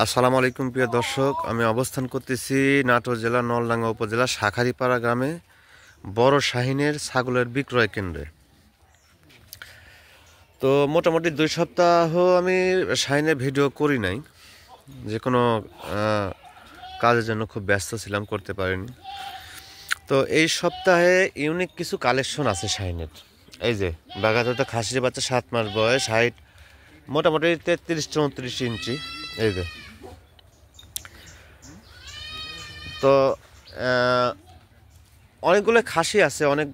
আসসালামু আলাইকুম প্রিয় দর্শক, আমি অবস্থান করতেছি নাটোর জেলা নলডাঙ্গা উপজেলা শাখারীপাড়া গ্রামে বড় শাহিনের ছাগলের বিক্রয় কেন্দ্রে। তো মোটামুটি 2 সপ্তাহ আমি শাহিনের ভিডিও করি নাই, যে কোনো কাজের জন্য খুব ব্যস্ত ছিলাম, করতে পারিনি। তো এই সপ্তাহে ইউনিক কিছু কালেকশন আছে শাহিনের। এই যে বাঘাতোতা খাসির বাচ্চা 7 মাস বয়স, হাইট মোটামুটি 33-34 ইঞ্চি। এই যে তো অনেকগুলো খাসি আছে, অনেক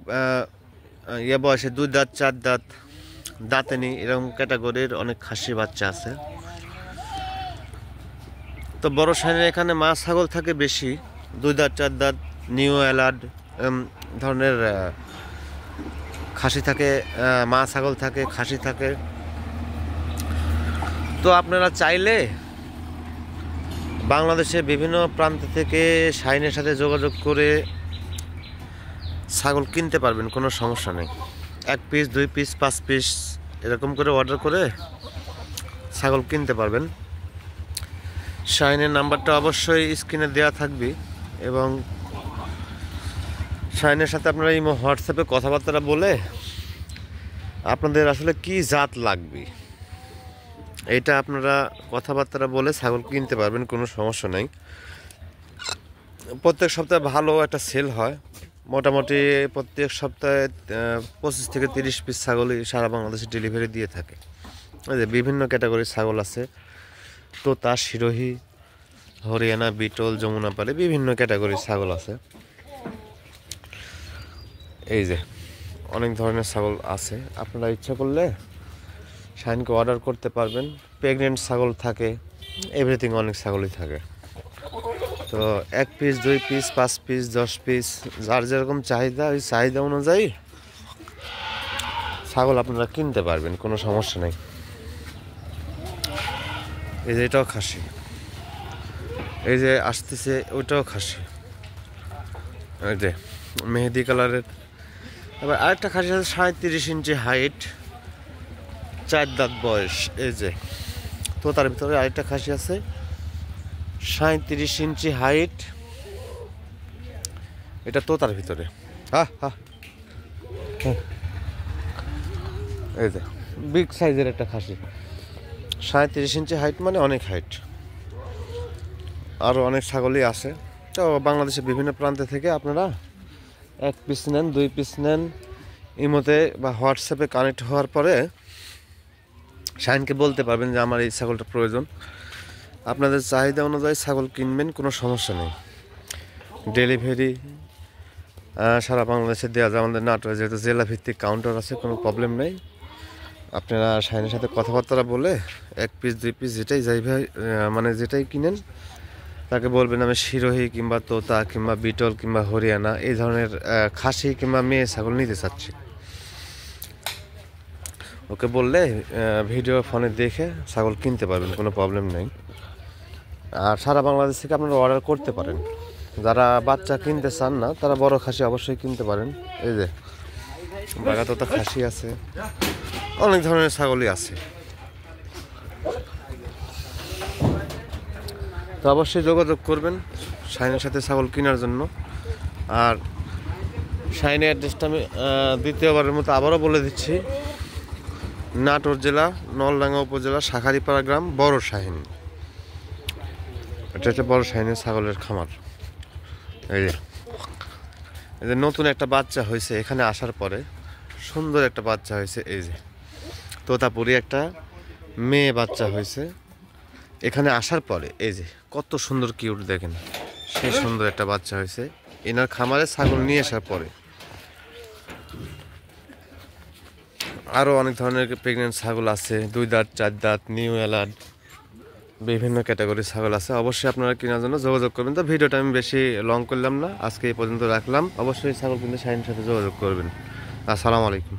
বয়সে 2 দাঁত 4 দাঁত দাঁতেনি এরকম ক্যাটাগরির অনেক খাসি বাচ্চা আছে। তো বড় শাহিনের এখানে মা ছাগল থাকে বেশি, 2 দাঁত 4 দাঁত নিউ অ্যালার্ড ধরনের খাসি থাকে, মা ছাগল থাকে, খাসি থাকে। তো আপনারা চাইলে বাংলাদেশের বিভিন্ন প্রান্ত থেকে শাহিনের সাথে যোগাযোগ করে ছাগল কিনতে পারবেন, কোনো সমস্যা নেই। 1 পিস 2 পিস 5 পিস এরকম করে অর্ডার করে ছাগল কিনতে পারবেন। শাহিনের নাম্বারটা অবশ্যই স্ক্রিনে দেওয়া থাকবে, এবং শাহিনের সাথে আপনারা এই হোয়াটসঅ্যাপে কথাবার্তা বলে আপনাদের আসলে কি জাত লাগবে এইটা আপনারা কথাবার্তা বলে ছাগল কিনতে পারবেন, কোনো সমস্যা নেই। প্রত্যেক সপ্তাহে ভালো একটা সেল হয়, মোটামুটি প্রত্যেক সপ্তাহে 25 থেকে 30 পিস ছাগলই সারা বাংলাদেশে ডেলিভারি দিয়ে থাকে। বিভিন্ন ক্যাটাগরির ছাগল আছে, তোতা, সিরোহী, হরিয়ানা, বিটল, যমুনাপালি, বিভিন্ন ক্যাটাগরির ছাগল আছে। এই যে অনেক ধরনের ছাগল আছে, আপনারা ইচ্ছা করলে শাহিনকে অর্ডার করতে পারবেন। প্রেগনেন্ট ছাগল থাকে, এভরিথিং, অনেক ছাগলই থাকে। তো 1 পিস 2 পিস 5 পিস 10 পিস যার যেরকম চাহিদা, ওই চাহিদা অনুযায়ী ছাগল আপনারা কিনতে পারবেন, কোনো সমস্যা নেই। এই যে এটাও খাসি, এই যে আসতেছে ওইটাও খাসি, এই যে মেহেদি কালারের। এবার আরেকটা খাসি আছে 37 ইঞ্চি হাইট, 4 দাঁত বয়স। এই যে তোতার ভিতরে আরেকটা খাসি আছে 37 ইঞ্চি হাইট, এটা তোতার ভিতরে। এই যে বিগ সাইজের একটা খাসি, 37 ইঞ্চি হাইট, মানে অনেক হাইট। আরও অনেক ছাগলই আছে। তো বাংলাদেশের বিভিন্ন প্রান্ত থেকে আপনারা 1 পিস নেন, 2 পিস নেন, ইমোতে বা হোয়াটসঅ্যাপে কানেক্ট হওয়ার পরে শাহিনকে বলতে পারবেন যে আমার এই ছাগলটা প্রয়োজন। আপনাদের চাহিদা অনুযায়ী ছাগল কিনবেন, কোনো সমস্যা নেই। ডেলিভারি সারা বাংলাদেশে দেওয়া যায়। আমাদের নাটোরে যেহেতু জেলা ভিত্তিক কাউন্টার আছে, কোনো প্রবলেম নেই। আপনারা শাহিনের সাথে কথাবার্তা বলে 1 পিস 2 পিস যেটাই মানে যেটাই কিনেন তাকে বলবেন আমি সিরোহী কিংবা তোতা কিংবা বিটল কিংবা হরিয়ানা এই ধরনের খাসি কিংবা মেয়ে ছাগল নিতে চাচ্ছি। ওকে বললে ভিডিও ফোনে দেখে ছাগল কিনতে পারবেন, কোনো প্রবলেম নেই। আর সারা বাংলাদেশ থেকে আপনারা অর্ডার করতে পারেন। যারা বাচ্চা কিনতে চান না তারা বড় খাসি অবশ্যই কিনতে পারেন। এই যে বাঘাতোতা খাসি আছে, অনেক ধরনের ছাগলই আছে। তো অবশ্যই যোগাযোগ করবেন শাহিনের সাথে ছাগল কেনার জন্য। আর শাহিনের অ্যাড্রেসটা আমি দ্বিতীয়বারের মতো আবারও বলে দিচ্ছি, নাটোর জেলা নলডাঙ্গা উপজেলা শাখারীপাড়া গ্রাম বড় শাহিন। এটা হচ্ছে বড় শাহিনের ছাগলের খামার। এই যে নতুন একটা বাচ্চা হয়েছে এখানে আসার পরে, সুন্দর একটা বাচ্চা হয়েছে। এই যে তোতাপুরি একটা মেয়ে বাচ্চা হয়েছে এখানে আসার পরে। এই যে কত সুন্দর কিউট, দেখেন সেই সুন্দর একটা বাচ্চা হয়েছে এনার খামারে ছাগল নিয়ে আসার পরে। আরও অনেক ধরনের প্রেগনেন্ট ছাগল আছে, 2 দাঁত 4 দাঁত নিউ অ্যালার্ড, বিভিন্ন ক্যাটাগরির ছাগল আছে। অবশ্যই আপনারা কেনার জন্য যোগাযোগ করবেন। তো ভিডিওটা আমি বেশি লং করলাম না, আজকে এই পর্যন্ত রাখলাম। অবশ্যই ছাগল কিনতে শাহিনের সাথে যোগাযোগ করবেন। আসসালামু আলাইকুম।